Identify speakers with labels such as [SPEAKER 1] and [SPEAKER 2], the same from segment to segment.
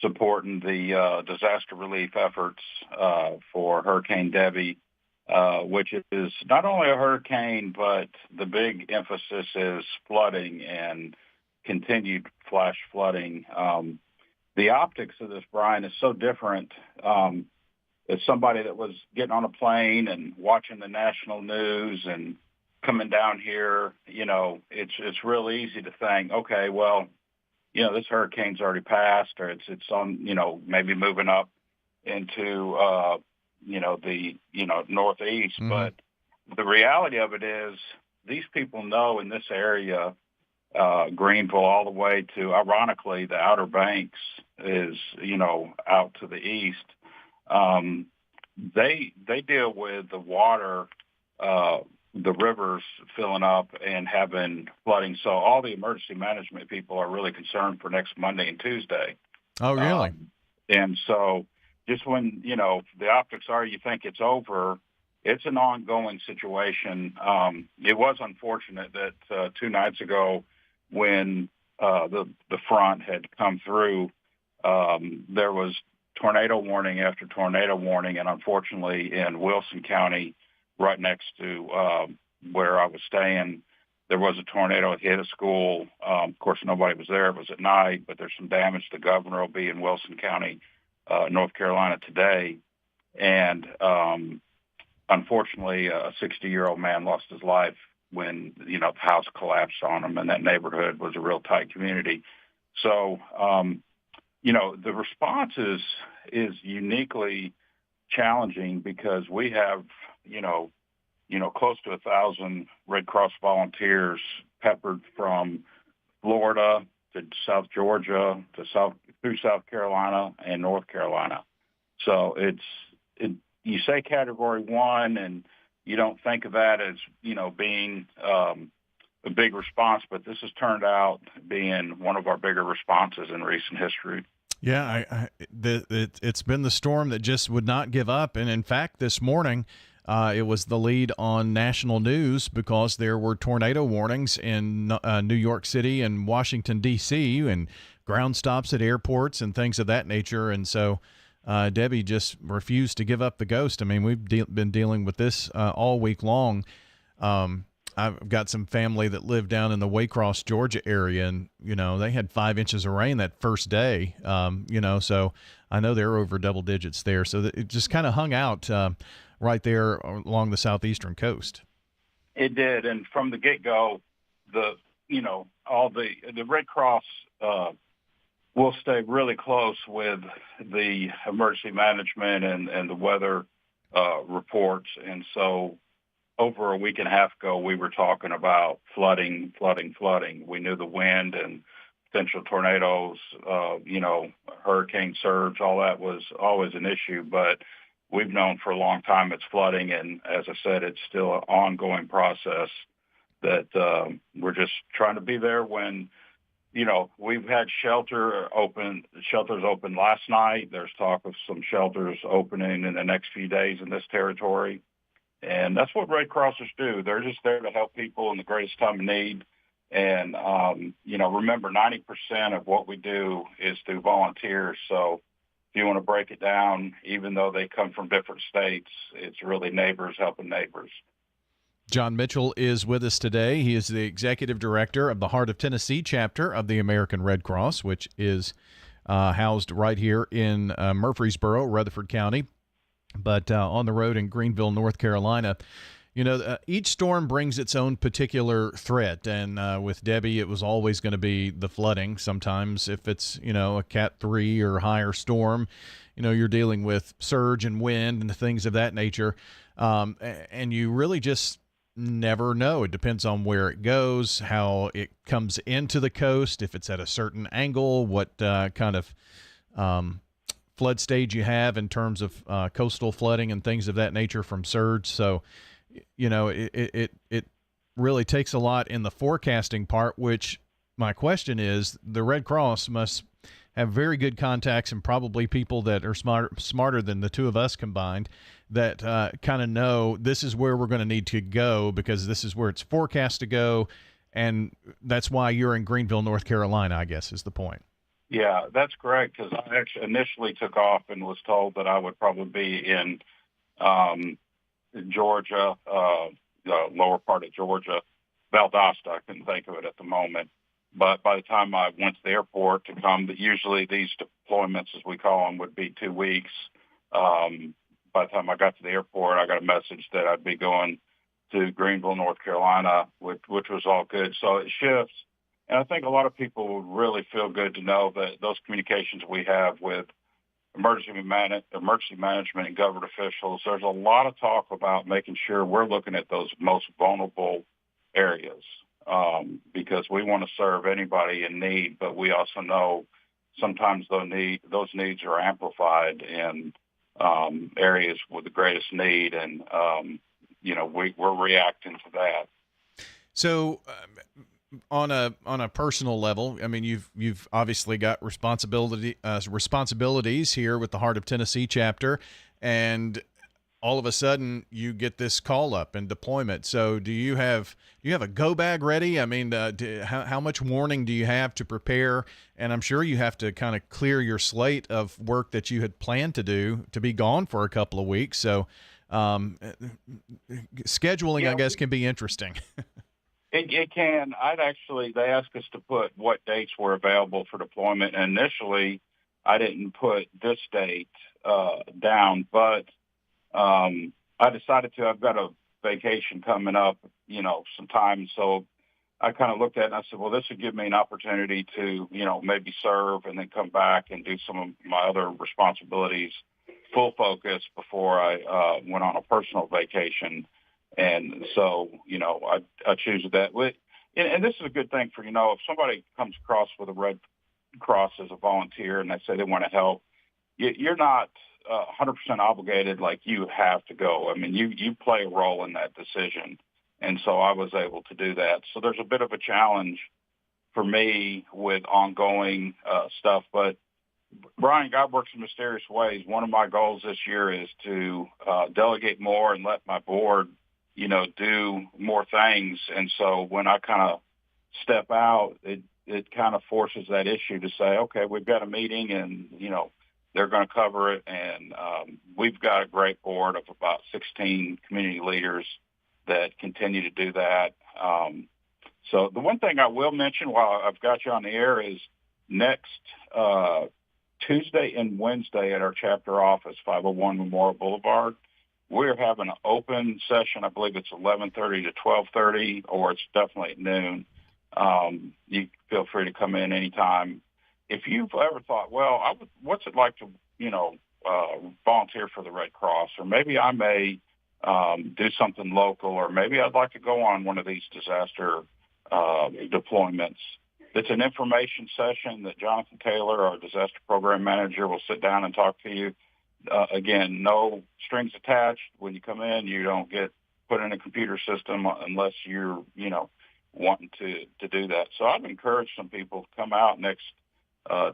[SPEAKER 1] supporting the disaster relief efforts for Hurricane Debbie, which is not only a hurricane, but the big emphasis is flooding and continued flash flooding. The optics of this, Brian, is so different. As somebody that was getting on a plane and watching the national news and coming down here, it's real easy to think, okay, well, this hurricane's already passed, or it's on, maybe moving up into, the, northeast.
[SPEAKER 2] Mm-hmm.
[SPEAKER 1] But the reality of it is these people know in this area, Greenville all the way to, ironically, the Outer Banks is, out to the east. They deal with the water, the rivers filling up and having flooding. So all the emergency management people are really concerned for next Monday and Tuesday.
[SPEAKER 2] Oh, really?
[SPEAKER 1] And so just when, the optics are you think it's over, it's an ongoing situation. It was unfortunate that 2 nights ago when the front had come through, there was tornado warning after tornado warning, and unfortunately in Wilson County, right next to where I was staying, there was a tornado. It hit a school. Of course, nobody was there. It was at night, but there's some damage. The governor will be in Wilson County, North Carolina today. And unfortunately, a 60-year-old man lost his life when, the house collapsed on him, and that neighborhood was a real tight community. So, the response is uniquely challenging because we have, close to 1,000 Red Cross volunteers peppered from Florida to South Georgia to through South Carolina and North Carolina. So you say Category 1, and you don't think of that as being a big response, but this has turned out being one of our bigger responses in recent history.
[SPEAKER 2] Yeah, it's been the storm that just would not give up, and in fact, this morning. It was the lead on national news because there were tornado warnings in New York City and Washington, D.C., and ground stops at airports and things of that nature. And so Debbie just refused to give up the ghost. I mean, we've been dealing with this all week long. I've got some family that live down in the Waycross, Georgia area, and, they had 5 inches of rain that first day, so I know they're over double digits there. So it just kind of hung out right there along the southeastern coast.
[SPEAKER 1] It did, and from the get-go, all the Red Cross will stay really close with the emergency management and the weather reports. And so over a week and a half ago, we were talking about flooding. We knew the wind and potential tornadoes, hurricane surge, all that was always an issue, but we've known for a long time it's flooding, and as I said, it's still an ongoing process that we're just trying to be there when, we've had shelters open last night. There's talk of some shelters opening in the next few days in this territory, and that's what Red Crossers do. They're just there to help people in the greatest time of need. And, remember, 90% of what we do is through volunteers, so if you want to break it down, even though they come from different states, it's really neighbors helping neighbors.
[SPEAKER 2] John Mitchell is with us today. He is the executive director of the Heart of Tennessee chapter of the American Red Cross, which is housed right here in Murfreesboro, Rutherford County, but on the road in Greenville, North Carolina. Each storm brings its own particular threat, and with Debbie, it was always going to be the flooding. Sometimes if it's, a Cat 3 or higher storm, you're dealing with surge and wind and things of that nature, and you really just never know. It depends on where it goes, how it comes into the coast, if it's at a certain angle, what kind of flood stage you have in terms of coastal flooding and things of that nature from surge. So it really takes a lot in the forecasting part, which my question is, the Red Cross must have very good contacts and probably people that are smarter than the two of us combined that kind of know this is where we're going to need to go because this is where it's forecast to go. And that's why you're in Greenville, North Carolina, I guess is the point.
[SPEAKER 1] Yeah, that's correct, because I actually initially took off and was told that I would probably be in um, Georgia, the lower part of Georgia, Valdosta. I couldn't think of it at the moment. But by the time I went to the airport to come, usually these deployments, as we call them, would be 2 weeks. By the time I got to the airport, I got a message that I'd be going to Greenville, North Carolina, which was all good. So it shifts. And I think a lot of people would really feel good to know that those communications we have with emergency management and government officials, there's a lot of talk about making sure we're looking at those most vulnerable areas, because we want to serve anybody in need, but we also know sometimes those needs are amplified in areas with the greatest need, and we're reacting to that.
[SPEAKER 2] So, on a personal level, I mean, you've obviously got responsibilities here with the Heart of Tennessee chapter, and all of a sudden you get this call up and deployment. So do you have a go bag ready? I mean, how much warning do you have to prepare? And I'm sure you have to kind of clear your slate of work that you had planned to do to be gone for a couple of weeks. So scheduling,
[SPEAKER 1] Yeah,
[SPEAKER 2] I guess, can be interesting.
[SPEAKER 1] It can. They asked us to put what dates were available for deployment. And initially, I didn't put this date down, but I decided to. I've got a vacation coming up, sometime. So I kind of looked at it and I said, well, this would give me an opportunity to, maybe serve and then come back and do some of my other responsibilities full focus before I went on a personal vacation. And so, I choose that. And this is a good thing for, if somebody comes across with a Red Cross as a volunteer and they say they want to help, you're not 100% obligated like you have to go. I mean, you play a role in that decision. And so I was able to do that. So there's a bit of a challenge for me with ongoing stuff. But, Brian, God works in mysterious ways. One of my goals this year is to delegate more and let my board do more things. And so when I kind of step out, it kind of forces that issue to say, okay, we've got a meeting and, they're going to cover it. And we've got a great board of about 16 community leaders that continue to do that. So the one thing I will mention while I've got you on the air is next Tuesday and Wednesday at our chapter office, 501 Memorial Boulevard, we're having an open session. I believe it's 11:30 to 12:30, or it's definitely at noon. You feel free to come in anytime. If you've ever thought, well, what's it like to, volunteer for the Red Cross, or maybe I may do something local, or maybe I'd like to go on one of these disaster deployments. It's an information session that Jonathan Taylor, our disaster program manager, will sit down and talk to you. Again, no strings attached. When you come in, you don't get put in a computer system unless you're, wanting to do that. So I'd encourage some people to come out next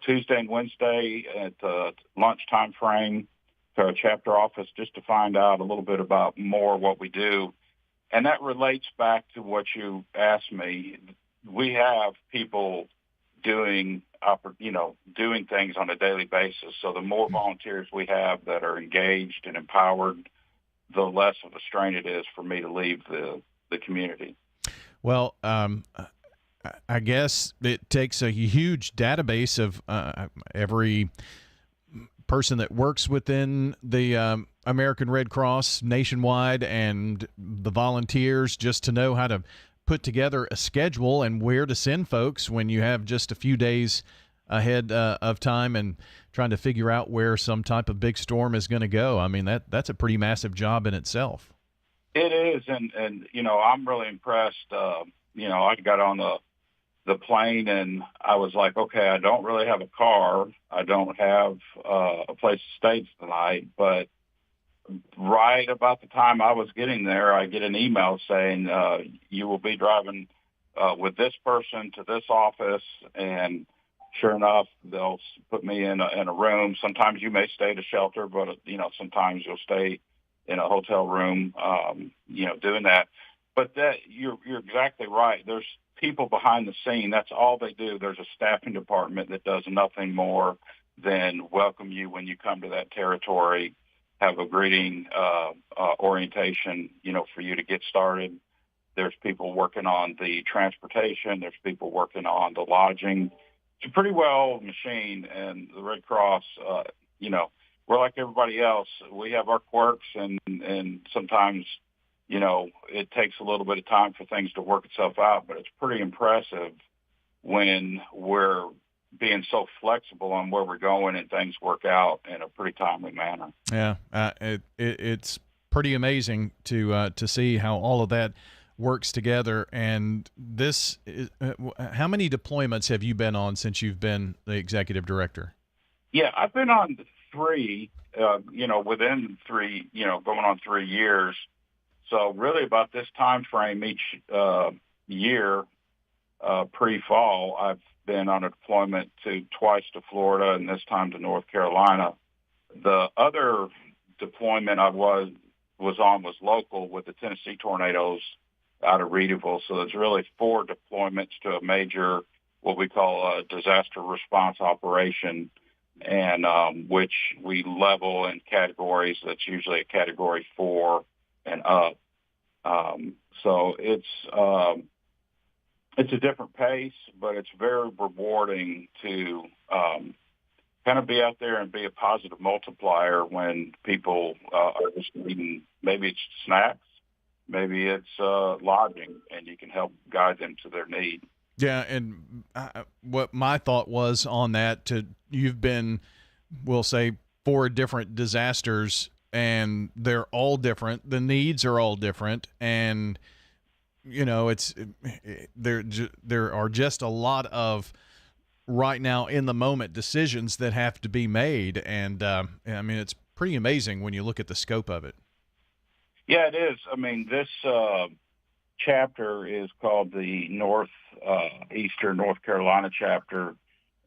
[SPEAKER 1] Tuesday and Wednesday at lunchtime frame to our chapter office just to find out a little bit about more what we do. And that relates back to what you asked me. We have people doing things on a daily basis. So the more volunteers we have that are engaged and empowered, the less of a strain it is for me to leave the community.
[SPEAKER 2] Well, I guess it takes a huge database of every person that works within the American Red Cross nationwide and the volunteers just to know how to put together a schedule and where to send folks when you have just a few days ahead of time and trying to figure out where some type of big storm is going to go. I mean, that's a pretty massive job in itself.
[SPEAKER 1] It is. And I'm really impressed. I got on the plane and I was like, okay, I don't really have a car. I don't have a place to stay tonight, but right about the time I was getting there, I get an email saying, you will be driving with this person to this office. And sure enough, they'll put me in a room. Sometimes you may stay at a shelter, but, sometimes you'll stay in a hotel room, doing that. But that you're exactly right. There's people behind the scene. That's all they do. There's a staffing department that does nothing more than welcome you when you come to that territory, have a greeting orientation, for you to get started. There's people working on the transportation. There's people working on the lodging. It's a pretty well machine, and the Red Cross, we're like everybody else. We have our quirks, and sometimes, it takes a little bit of time for things to work itself out, but it's pretty impressive when we're being so flexible on where we're going and things work out in a pretty timely manner.
[SPEAKER 2] Yeah, it's pretty amazing to see how all of that works together. And this is, how many deployments have you been on since you've been the executive director?
[SPEAKER 1] Yeah, I've been on 3, within 3, going on 3 years. So really about this time frame each year, pre-fall, I've been on a deployment twice to Florida and this time to North Carolina. The other deployment I was on was local with the Tennessee tornadoes out of Reedville. So there's really 4 deployments to a major, what we call a disaster response operation, and which we level in categories. That's usually a category 4 and up. So it's a different pace, but it's very rewarding to kind of be out there and be a positive multiplier when people are just needing, maybe it's snacks, maybe it's lodging, and you can help guide them to their need.
[SPEAKER 2] Yeah, and what my thought was on that, you've been, we'll say, 4 different disasters, and they're all different. The needs are all different, and there are just a lot of right now in the moment decisions that have to be made, and it's pretty amazing when you look at the scope of it.
[SPEAKER 1] Yeah, it is. I mean, this chapter is called the Eastern North Carolina chapter,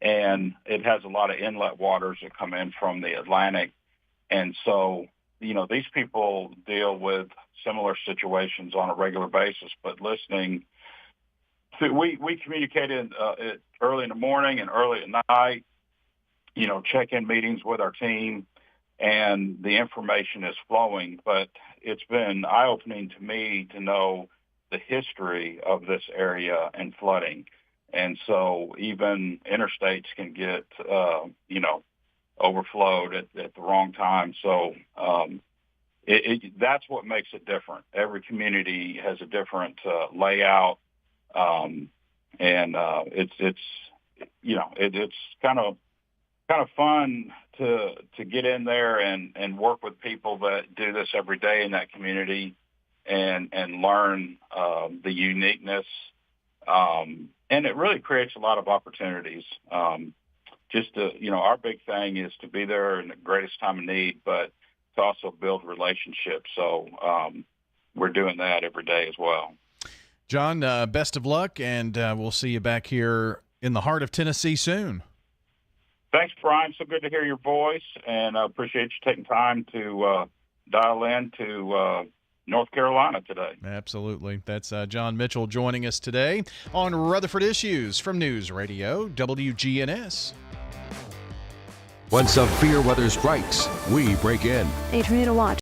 [SPEAKER 1] and it has a lot of inlet waters that come in from the Atlantic. And so, these people deal with similar situations on a regular basis, but listening to, we communicated early in the morning and early at night, check-in meetings with our team, and the information is flowing. But it's been eye-opening to me to know the history of this area and flooding. And so even interstates can get, overflowed at the wrong time. So that's what makes it different. Every community has a different layout, and it's kind of fun to get in there and work with people that do this every day in that community and learn the uniqueness. And it really creates a lot of opportunities. Our big thing is to be there in the greatest time of need, but to also build relationships. So we're doing that every day as well.
[SPEAKER 2] John, best of luck, and we'll see you back here in the heart of Tennessee soon.
[SPEAKER 1] Thanks, Brian. So good to hear your voice, and I appreciate you taking time to dial in to North Carolina today.
[SPEAKER 2] Absolutely. That's John Mitchell joining us today on Rutherford Issues from News Radio WGNS.
[SPEAKER 3] When severe weather strikes, we break in.
[SPEAKER 4] A tornado watch